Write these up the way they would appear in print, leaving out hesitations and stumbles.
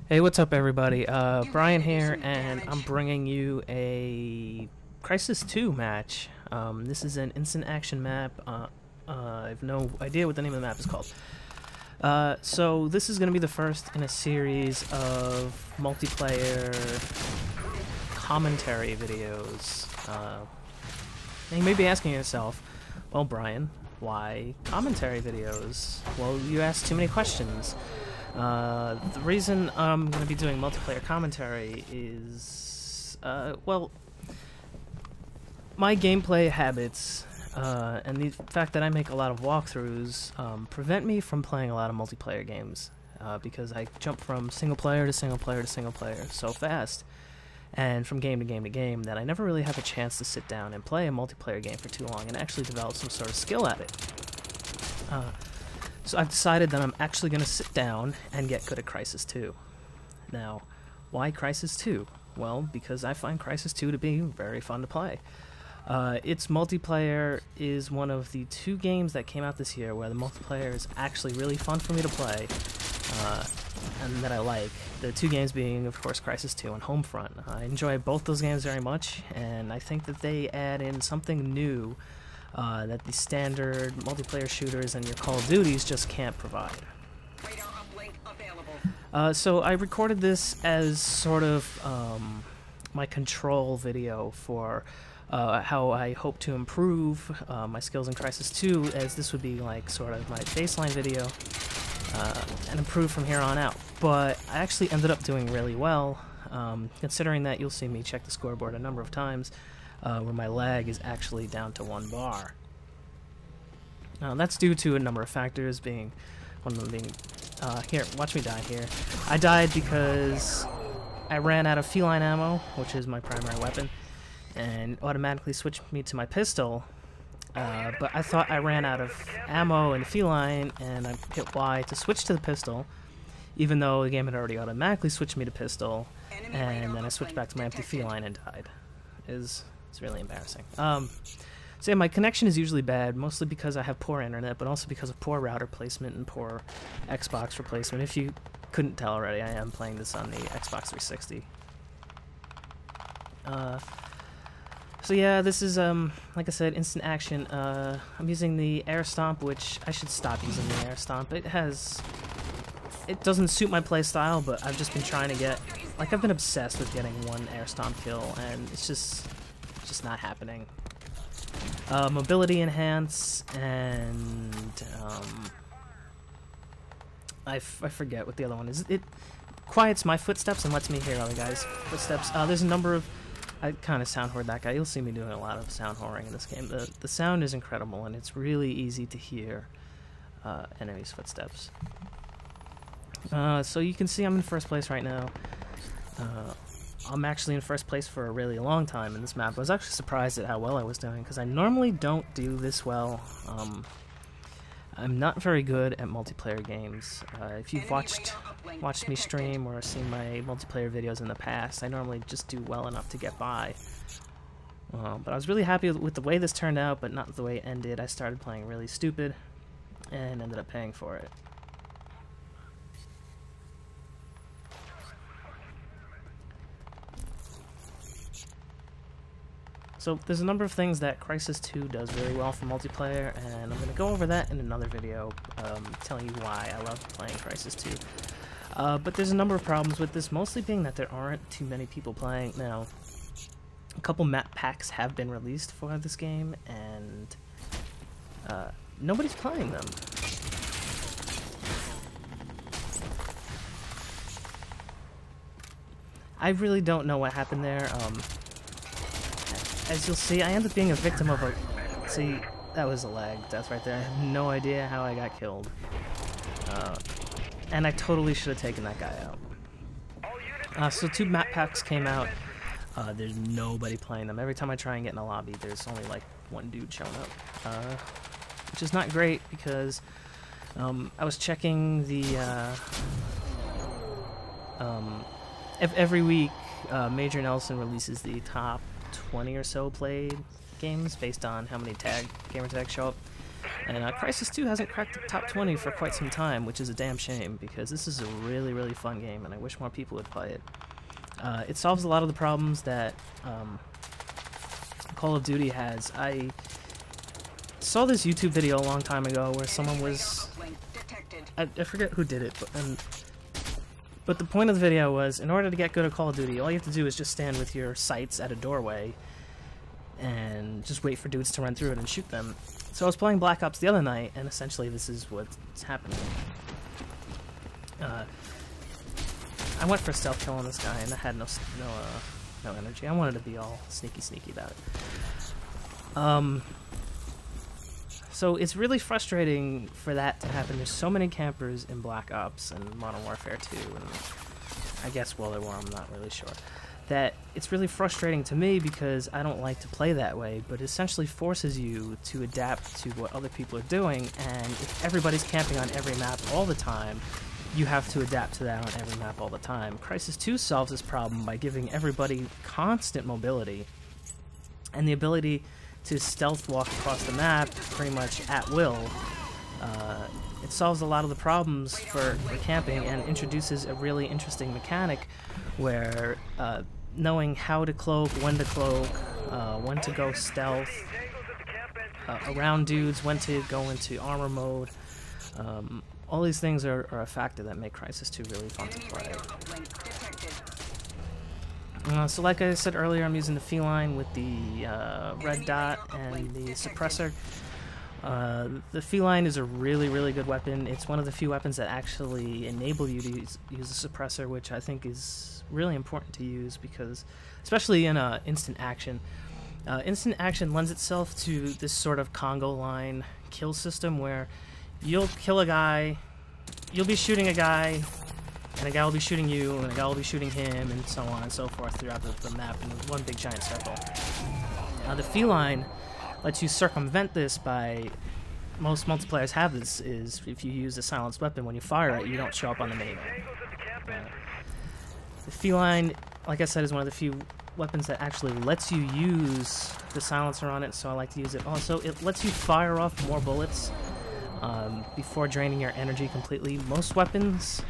Hey, what's up, everybody? Brian here, and I'm bringing you a Crysis 2 match. This is an instant action map. I have no idea what the name of the map is called. So this is going to be the first in a series of multiplayer commentary videos. And you may be asking yourself, well, Brian, why commentary videos? Well, you asked too many questions. The reason I'm going to be doing multiplayer commentary is, well, my gameplay habits and the fact that I make a lot of walkthroughs prevent me from playing a lot of multiplayer games because I jump from single player to single player to single player so fast and from game to game to game that I never really have a chance to sit down and play a multiplayer game for too long and actually develop some sort of skill at it. So I've decided that I'm actually going to sit down and get good at Crysis 2. Now, why Crysis 2? Well, because I find Crysis 2 to be very fun to play. Its multiplayer is one of the two games that came out this year where the multiplayer is actually really fun for me to play, and that I like. The two games being, of course, Crysis 2 and Homefront. I enjoy both those games very much, and I think that they add in something new that the standard multiplayer shooters and your Call of Duties just can't provide. So I recorded this as sort of my control video for how I hope to improve my skills in Crysis 2, as this would be like sort of my baseline video and improve from here on out. But I actually ended up doing really well, considering that you'll see me check the scoreboard a number of times where my lag is actually down to 1 bar. That's due to a number of factors, being one of them being here, watch me die here. I died because I ran out of feline ammo, which is my primary weapon, and automatically switched me to my pistol, but I thought I ran out of ammo and feline, and I hit Y to switch to the pistol, even though the game had already automatically switched me to pistol, and then I switched back to my empty feline and died. It's really embarrassing. So yeah, my connection is usually bad, mostly because I have poor internet, but also because of poor router placement and poor Xbox replacement. If you couldn't tell already, I am playing this on the Xbox 360. So yeah, this is, like I said, instant action. I'm using the air stomp, which I should stop using the air stomp. It doesn't suit my play style, but I've just been trying to get, like, I've been obsessed with getting one air stomp kill, and it's just not happening. Mobility enhance, and I forget what the other one is. It quiets my footsteps and lets me hear other guys' footsteps. There's a number of, I kind of sound whored that guy. You'll see me doing a lot of sound whoring in this game. The sound is incredible, and it's really easy to hear enemies' footsteps. So you can see I'm in first place right now. I'm actually in first place for a really long time in this map. I was actually surprised at how well I was doing, because I normally don't do this well. I'm not very good at multiplayer games. If you've watched me stream or seen my multiplayer videos in the past, I normally just do well enough to get by. But I was really happy with the way this turned out, but not the way it ended. I started playing really stupid and ended up paying for it. So there's a number of things that Crysis 2 does very well for multiplayer, and I'm going to go over that in another video, telling you why I love playing Crysis 2. But there's a number of problems with this, mostly being that there aren't too many people playing. Now, a couple map packs have been released for this game, and nobody's playing them. I really don't know what happened there. As you'll see, I end up being a victim of a... See, that was a lag death right there. I have no idea how I got killed. And I totally should have taken that guy out. So 2 map packs came out. There's nobody playing them. Every time I try and get in a lobby, there's only like 1 dude showing up. Which is not great, because I was checking the... every week, Major Nelson releases the top 20 or so played games based on how many gamer tags show up. And Crysis 2 hasn't cracked the top 20 for quite some time, which is a damn shame, because this is a really, really fun game, and I wish more people would play it. It solves a lot of the problems that Call of Duty has. I saw this YouTube video a long time ago where someone was... I forget who did it, but the point of the video was, in order to get good at Call of Duty, all you have to do is just stand with your sights at a doorway and just wait for dudes to run through it and shoot them. So I was playing Black Ops the other night, and essentially this is what's happening. I went for a stealth kill on this guy, and I had no energy. I wanted to be all sneaky about it. So it's really frustrating for that to happen. There's so many campers in Black Ops and Modern Warfare 2, and I guess World War, I'm not really sure, that it's really frustrating to me because I don't like to play that way, but it essentially forces you to adapt to what other people are doing, and if everybody's camping on every map all the time, you have to adapt to that on every map all the time. Crysis 2 solves this problem by giving everybody constant mobility and the ability to stealth walk across the map pretty much at will. It solves a lot of the problems for camping and introduces a really interesting mechanic where knowing how to cloak, when to go stealth, around dudes, when to go into armor mode. All these things are a factor that make Crysis 2 really fun to play. So like I said earlier, I'm using the Feline with the red dot and the suppressor. The Feline is a really, really good weapon. It's one of the few weapons that actually enable you to use the suppressor, which I think is really important to use because, especially in instant action, lends itself to this sort of Congo line kill system where you'll kill a guy, you'll be shooting a guy, and a guy will be shooting you, and a guy will be shooting him, and so on and so forth throughout the map in one big giant circle. The Feline lets you circumvent this by, most multiplayers have this, is if you use a silenced weapon, when you fire it, you don't show up on the minimap. The Feline, like I said, is one of the few weapons that actually lets you use the silencer on it, so I like to use it. Also, it lets you fire off more bullets before draining your energy completely. Most weapons,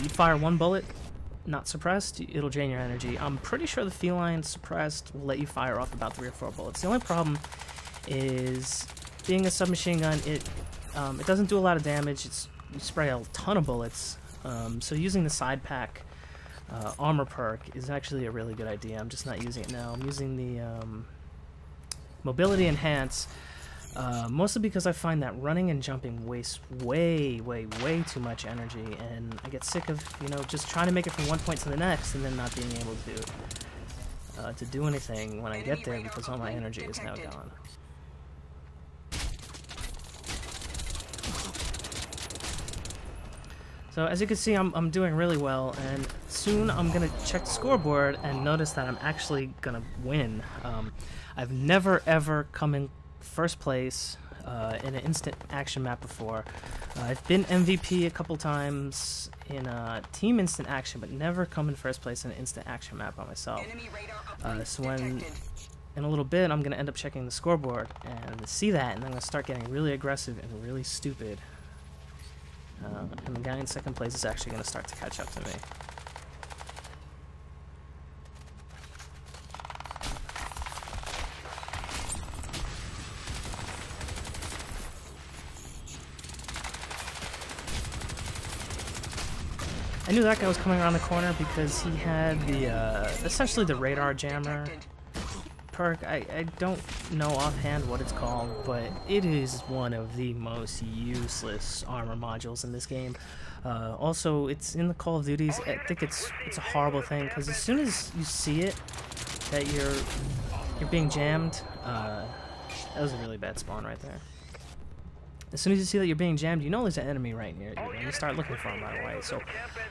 you fire one bullet, not suppressed, it'll drain your energy. I'm pretty sure the Feline suppressed will let you fire off about 3 or 4 bullets. The only problem is, being a submachine gun, it doesn't do a lot of damage. You spray a ton of bullets, so using the side pack armor perk is actually a really good idea. I'm just not using it now. I'm using the mobility enhance, mostly because I find that running and jumping wastes way too much energy, and I get sick of, just trying to make it from one point to the next and then not being able to do anything when I get there because all my energy is now gone. So as you can see, I'm doing really well, and soon I'm going to check the scoreboard and notice that I'm actually going to win. I've never ever come in first place in an instant action map before. I've been MVP a couple times in team instant action, but never come in first place in an instant action map by myself. So in a little bit, I'm going to end up checking the scoreboard and see that, and I'm going to start getting really aggressive and really stupid. And the guy in second place is actually going to start to catch up to me. I knew that guy was coming around the corner because he had the, essentially the radar jammer perk. I don't know offhand what it's called, but it is one of the most useless armor modules in this game. Also, it's in the Call of Duties. I think it's a horrible thing because as soon as you see it that you're being jammed, that was a really bad spawn right there. As soon as you see that you're being jammed, you know there's an enemy right near you, and you start looking for him right away. So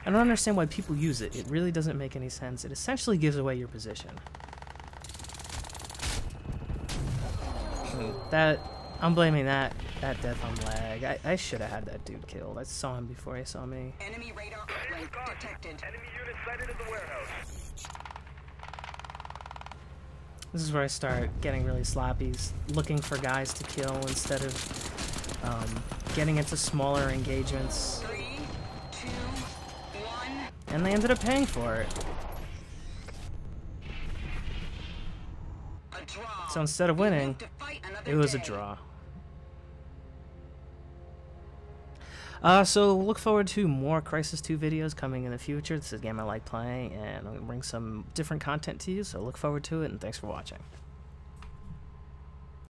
I don't understand why people use it. It really doesn't make any sense. It essentially gives away your position. I'm blaming that death on lag. I should have had that dude killed. I saw him before he saw me. Enemy radar uplink detected. Enemy unit sighted in the warehouse. This is where I start getting really sloppy, looking for guys to kill instead of getting into smaller engagements, 3, 2, 1. and they ended up paying for it. A draw. So instead of You winning, live to fight another it was a day. draw. So look forward to more Crysis 2 videos coming in the future. This is a game I like playing, and I'm going to bring some different content to you, so look forward to it, and thanks for watching.